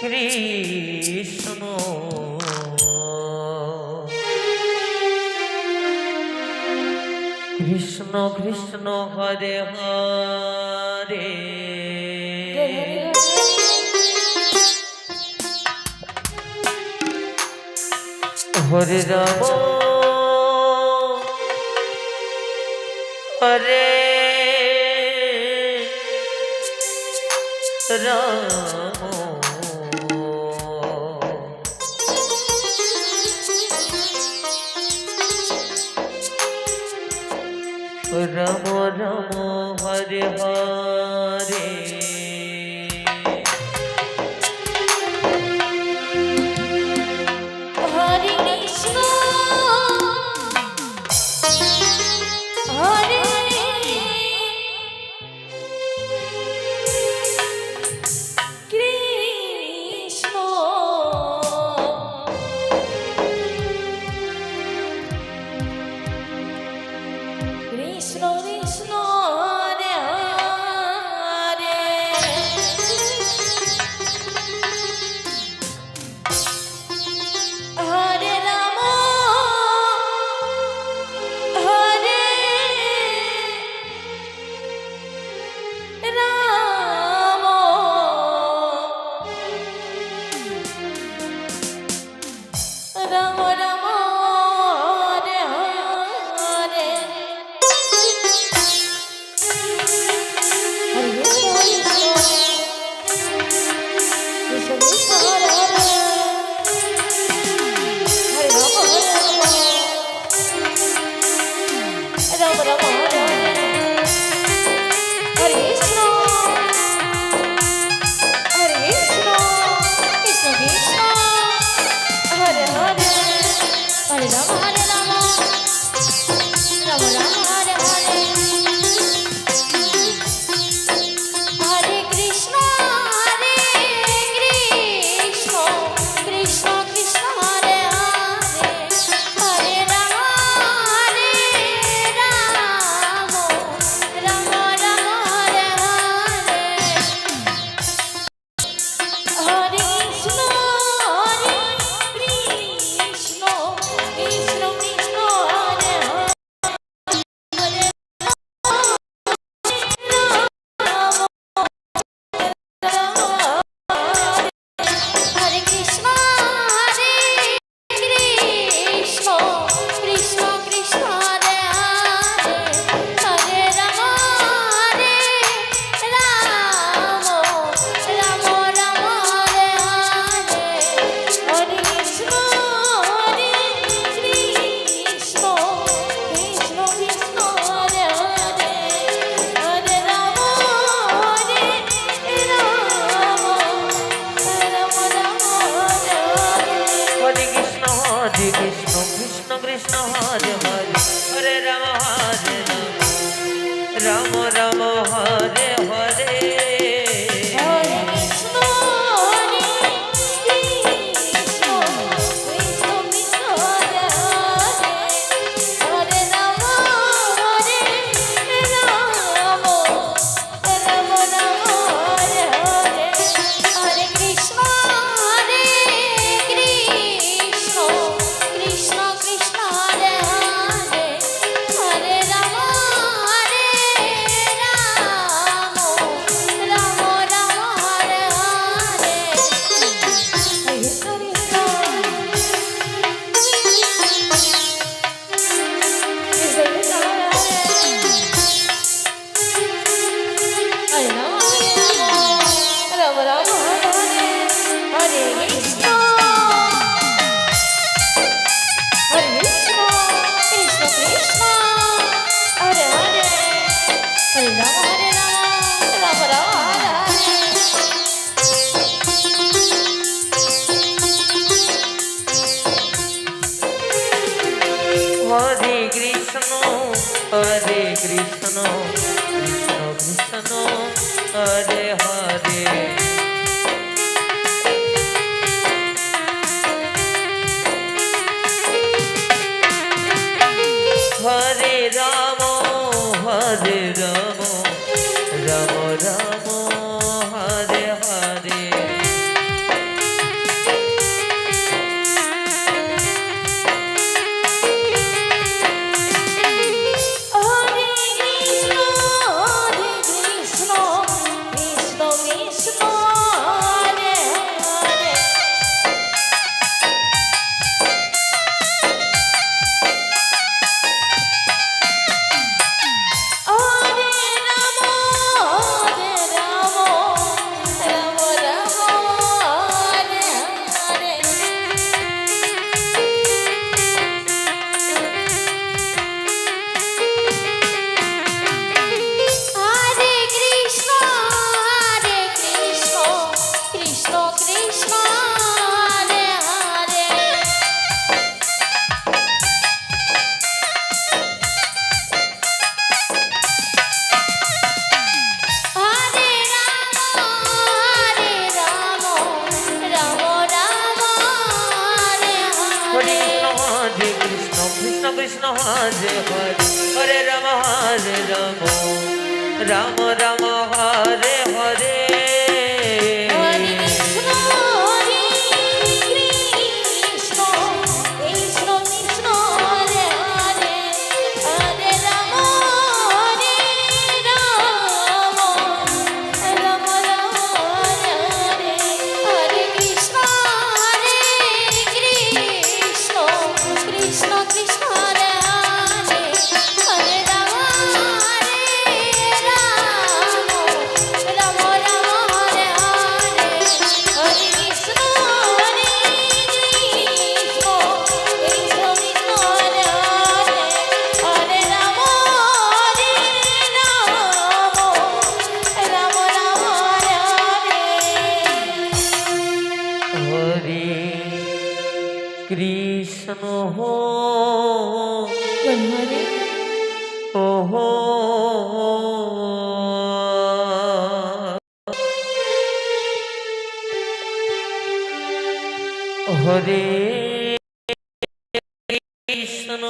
কৃষ্ণ কৃষ্ণ কৃষ্ণ হরে হরে হরে রাম হরে রাম রাম রাম হরে হরে হরে কৃষ্ণ হরে কৃষ্ণ কৃষ্ণ কৃষ্ণ হরে হরে হরে রাম হরে Ram Ram Ram Hare Hare Ram Ram Hare Hare Krishna Hare Krishna Krishna Krishna Hare Hare Hare Ram Hare Ram Ram Ram Hare Hare Hare Krishna Hare Krishna Krishna Krishna Hare Hare Hare Ram Hare Ram Ram Ram Hare Hare Hare Krishna Hare Krishna Krishna Krishna Hare Hare Hare Krishna Hare Krishna Krishna Krishna Hare Hare Hare Rama Hare Rama Rama Rama Hare Hare Hare Krishna Hare Krishna Krishna Krishna Hare Hare Hare Rama Hare Rama Rama Rama Hare Hare হরে কৃষ্ণ হরে কৃষ্ণ কৃষ্ণ কৃষ্ণ হরে হরে হরে রাম হরে Ram Ram Ram Hare Hare Hare Krishna Hare Krishna Krishna Krishna Hare Hare Hare Rama Hare Rama Rama Rama Hare Hare Hare Krishna Hare Krishna Krishna Krishna Hare Hare Hare Rama Hare Rama Rama Rama Hare Hare Hare Krishna Hare Rama Rama Hare Hare Krishna Hare Krishna Krishna Krishna Hare Hare Hare Rama Hare Rama Rama Rama Hare হরে কৃষ্ণ হরে কৃষ্ণ কৃষ্ণ কৃষ্ণ হরে হরে হরে রাম হরে রাম রাম রাম হরে হরে কৃষ্ণ হরে হরে হরে রাম রাম রাম হরে হরে হরে কৃষ্ণ কৃষ্ণ কৃষ্ণ হরে হরে হরে রাম রাম রাম হরে হরে হরে কৃষ্ণ কৃষ্ণ কৃষ্ণ কৃষ্ণ হরে হরে হরে রাম রাম রাম হরে হরে হরে কৃষ্ণ কৃষ্ণ কৃষ্ণ কৃষ্ণ হরে হরে হরে রাম রাম রাম হরে হরে হরে কৃষ্ণ হরে ওহো হরে কৃষ্ণ